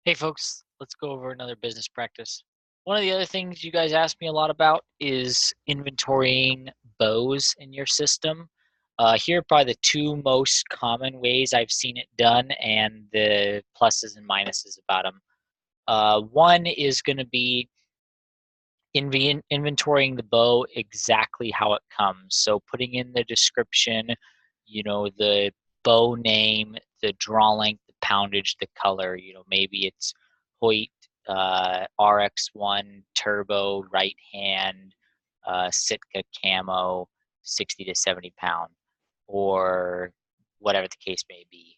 Hey folks, let's go over another business practice. One of the other things you guys ask me a lot about is inventorying bows in your system. Here are probably the two most common ways I've seen it done and the pluses and minuses about them. One is going to be inventorying the bow exactly how it comes. So putting in the description, the bow name, the draw length, the poundage, the color. Maybe it's Hoyt RX1 Turbo right hand Sitka camo, 60 to 70 pound, or whatever the case may be.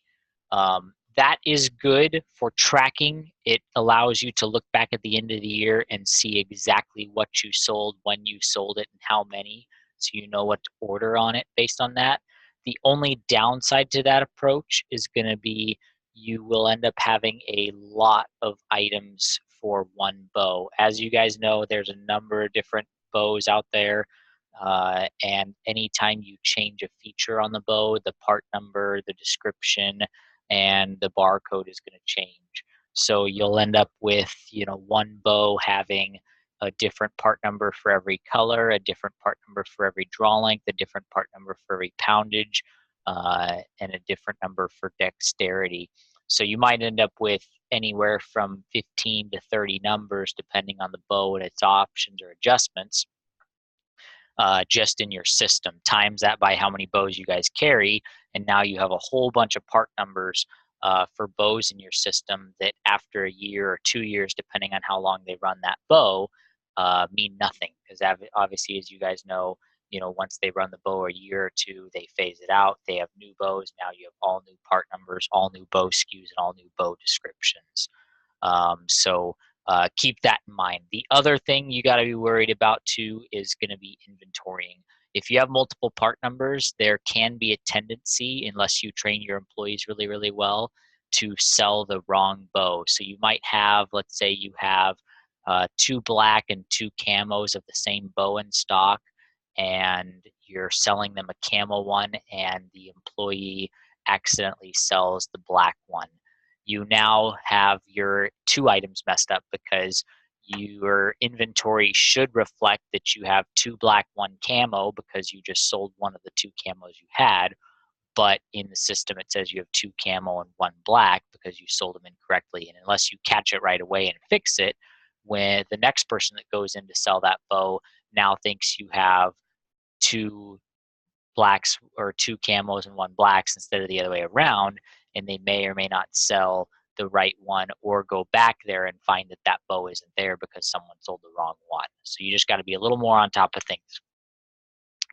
That is good for tracking. It allows you to look back at the end of the year and see exactly what you sold, when you sold it, and how many, so you know what to order on it based on that. The only downside to that approach is going to be you will end up having a lot of items for one bow. As you guys know, there's a number of different bows out there. And anytime you change a feature on the bow, the part number, the description, and the barcode is going to change. So you'll end up with, one bow having a different part number for every color, a different part number for every draw length, a different part number for every poundage, and a different number for dexterity. So you might end up with anywhere from 15 to 30 numbers depending on the bow and its options or adjustments, just in your system. Times that by how many bows you guys carry, and now you have a whole bunch of part numbers for bows in your system that after a year or 2 years, depending on how long they run that bow, mean nothing. Because obviously, as you guys know, once they run the bow a year or two, they phase it out. They have new bows. Now you have all new part numbers, all new bow SKUs, and all new bow descriptions. So keep that in mind. The other thing you got to be worried about too is going to be inventorying. If you have multiple part numbers, there can be a tendency, unless you train your employees really, really well, to sell the wrong bow. So you might have, let's say you have two black and two camos of the same bow in stock, and you're selling them a camo one, and the employee accidentally sells the black one. You now have your two items messed up because your inventory should reflect that you have two black, one camo, because you just sold one of the two camos you had. But in the system, it says you have two camo and one black because you sold them incorrectly. And unless you catch it right away and fix it, when the next person that goes in to sell that bow now thinks you have two blacks or two camos and one blacks instead of the other way around, and they may or may not sell the right one or go back there and find that that bow isn't there because someone sold the wrong one. So you just got to be a little more on top of things.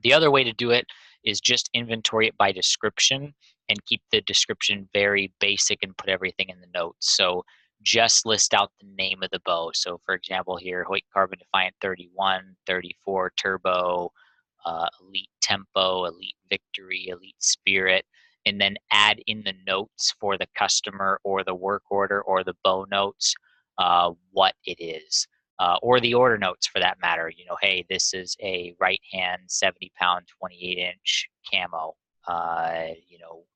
The other way to do it is just inventory it by description and keep the description very basic and put everything in the notes. So just list out the name of the bow. So for example here, Hoyt Carbon Defiant 31, 34 Turbo, Elite Tempo, Elite Victory, Elite Spirit, and then add in the notes for the customer or the work order or the bow notes what it is. Or the order notes for that matter. Hey, this is a right hand 70-pound, 28-inch camo.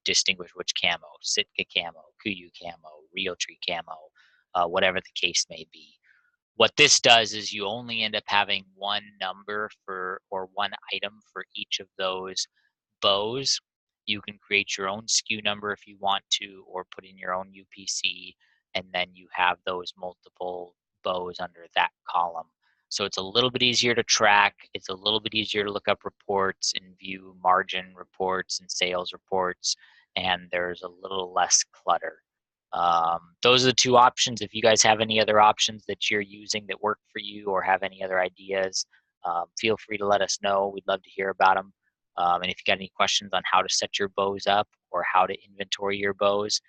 Distinguish which camo: Sitka camo, Kuyu camo, Realtree camo, whatever the case may be. What this does is you only end up having one number for, or one item for each of those bows. You can create your own SKU number if you want to, or put in your own UPC, and then you have those multiple bows under that column. So it's a little bit easier to track. It's a little bit easier to look up reports and view margin reports and sales reports, and there's a little less clutter. Those are the two options. If you guys have any other options that you're using that work for you, or have any other ideas, feel free to let us know. We'd love to hear about them. And if you got any questions on how to set your bows up or how to inventory your bows,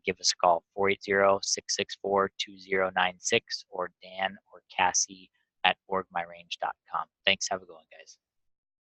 give us a call, 480-664-2096, or Dan or Cassie at orgmyrange.com. Thanks. Have a good one, guys.